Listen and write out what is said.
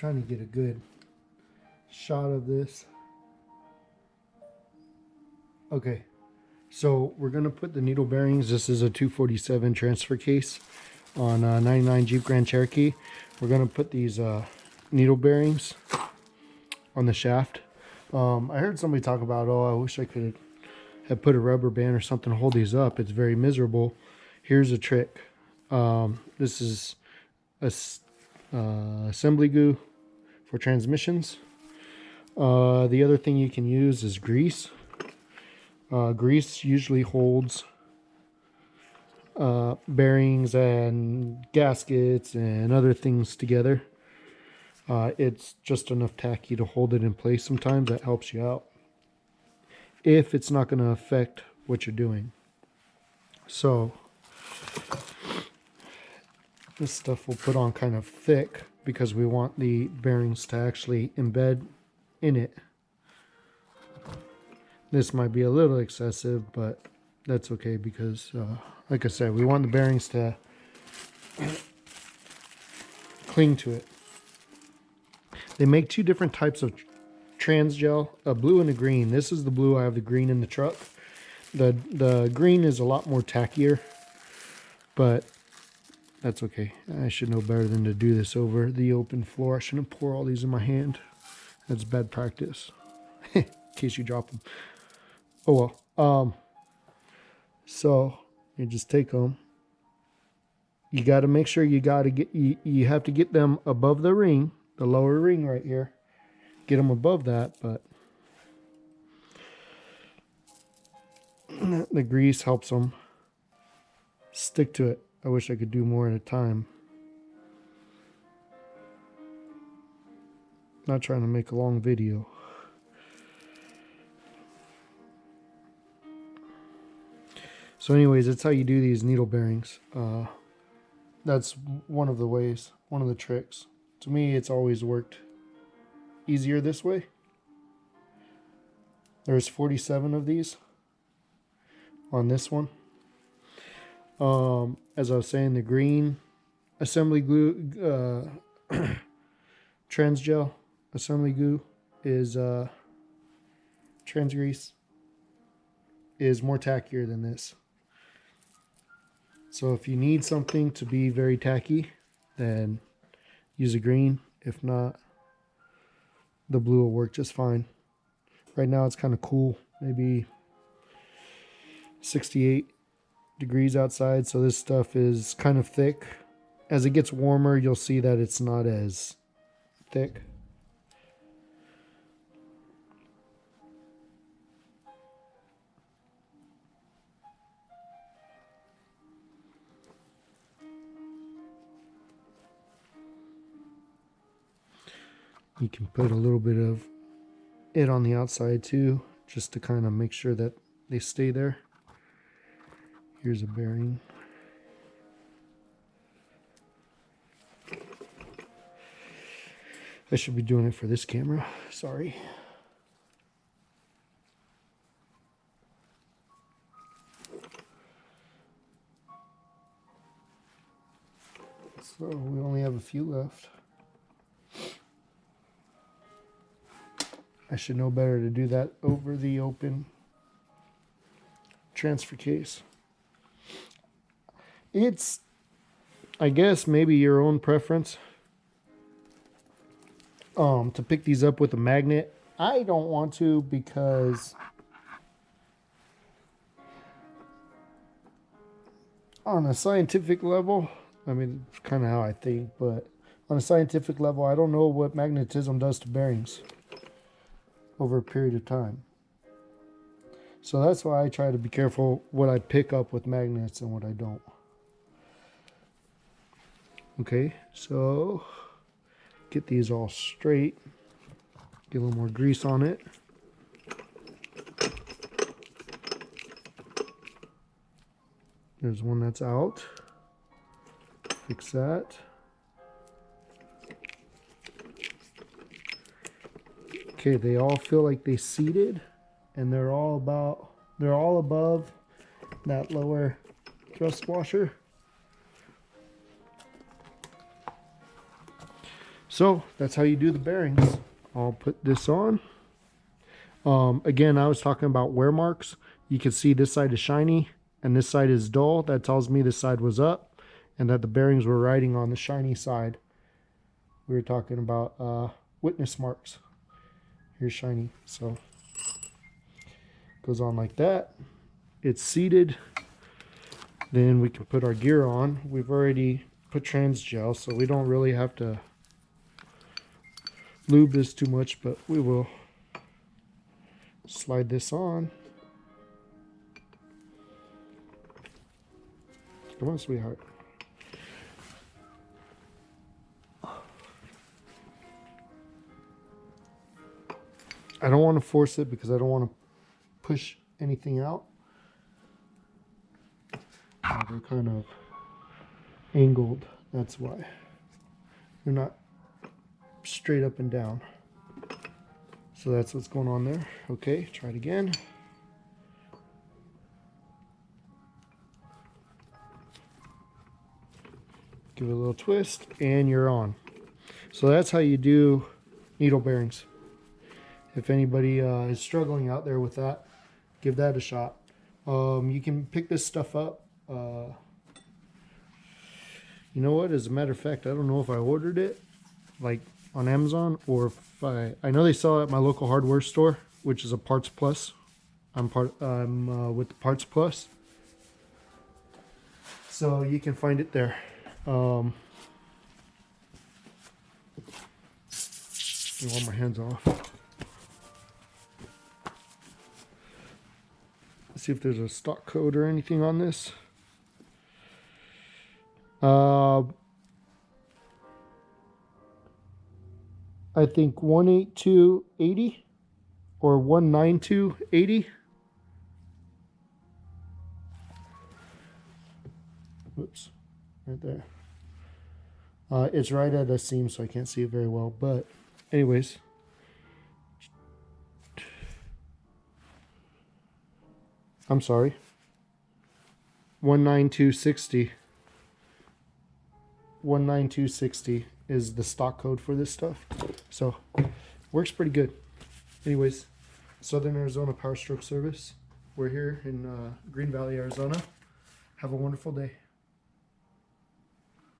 trying to get a good shot of this. Okay, so we're gonna put the needle bearings. This is a 247 transfer case on 99 Jeep Grand Cherokee. We're gonna put these needle bearings on the shaft. I heard somebody talk about, oh, I wish I could have put a rubber band or something to hold these up. It's very miserable. Here's a trick. This is a assembly glue for transmissions. The other thing you can use is grease. Grease usually holds bearings and gaskets and other things together. It's just enough tacky to hold it in place sometimes. That helps you out if it's not going to affect what you're doing. So this stuff we'll put on kind of thick because we want the bearings to actually embed in it. This might be a little excessive, but that's okay because, like I said, we want the bearings to cling to it. They make two different types of trans gel, a blue and a green. This is the blue. I have the green in the truck. The green is a lot more tackier, but that's okay. I should know better than to do this over the open floor. I shouldn't pour all these in my hand. That's bad practice. In case you drop them. Oh well. So you just take them. You got to make sure you have to get them above the ring, the lower ring right here. Get them above that, but the grease helps them stick to it. I wish I could do more at a time. Not trying to make a long video. So anyways, that's how you do these needle bearings. That's one of the ways, one of the tricks. To me, it's always worked easier this way. There's 47 of these on this one. As I was saying, the green assembly glue, trans gel assembly glue is trans grease is more tackier than this. So if you need something to be very tacky, then use a green. If not, the blue will work just fine. Right now it's kind of cool, maybe 68 degrees outside, so this stuff is kind of thick. As it gets warmer, you'll see that it's not as thick. You can put a little bit of it on the outside too, just to kind of make sure that they stay there. Here's a bearing. I should be doing it for this camera, sorry. So we only have a few left. I should know better to do that over the open transfer case. It's, I guess, maybe your own preference to pick these up with a magnet. I don't want to because on a scientific level, I mean, it's kind of how I think, but on a scientific level, I don't know what magnetism does to bearings over a period of time. So that's why I try to be careful what I pick up with magnets and what I don't. Okay, so get these all straight. Get a little more grease on it. There's one that's out. Fix that. Okay, they all feel like they seated, and they're all above that lower thrust washer. So that's how you do the bearings. I'll put this on. Again, I was talking about wear marks. You can see this side is shiny and this side is dull. That tells me this side was up and that the bearings were riding on the shiny side. We were talking about witness marks. Here's shiny. So goes on like that. It's seated. Then we can put our gear on. We've already put trans gel, so we don't really have to lube this too much, but we will slide this on. Come on, sweetheart. I don't want to force it because I don't want to push anything out. They're kind of angled, that's why. They're not straight up and down. So that's what's going on there. Okay, try it again. Give it a little twist and you're on. So that's how you do needle bearings. If anybody is struggling out there with that, give that a shot. You can pick this stuff up. You know what? As a matter of fact, I don't know if I ordered it like on Amazon or if I know they sell it at my local hardware store, which is a Parts Plus. I'm with the Parts Plus, so you can find it there. I want my hands off. Let's see if there's a stock code or anything on this. I think 18280 or 19280. Whoops, right there. It's right at a seam, so I can't see it very well. But anyways, I'm sorry. 19260. 19260 is the stock code for this stuff. So works pretty good. Anyways, Southern Arizona Power Stroke Service. We're here in Green Valley, Arizona. Have a wonderful day.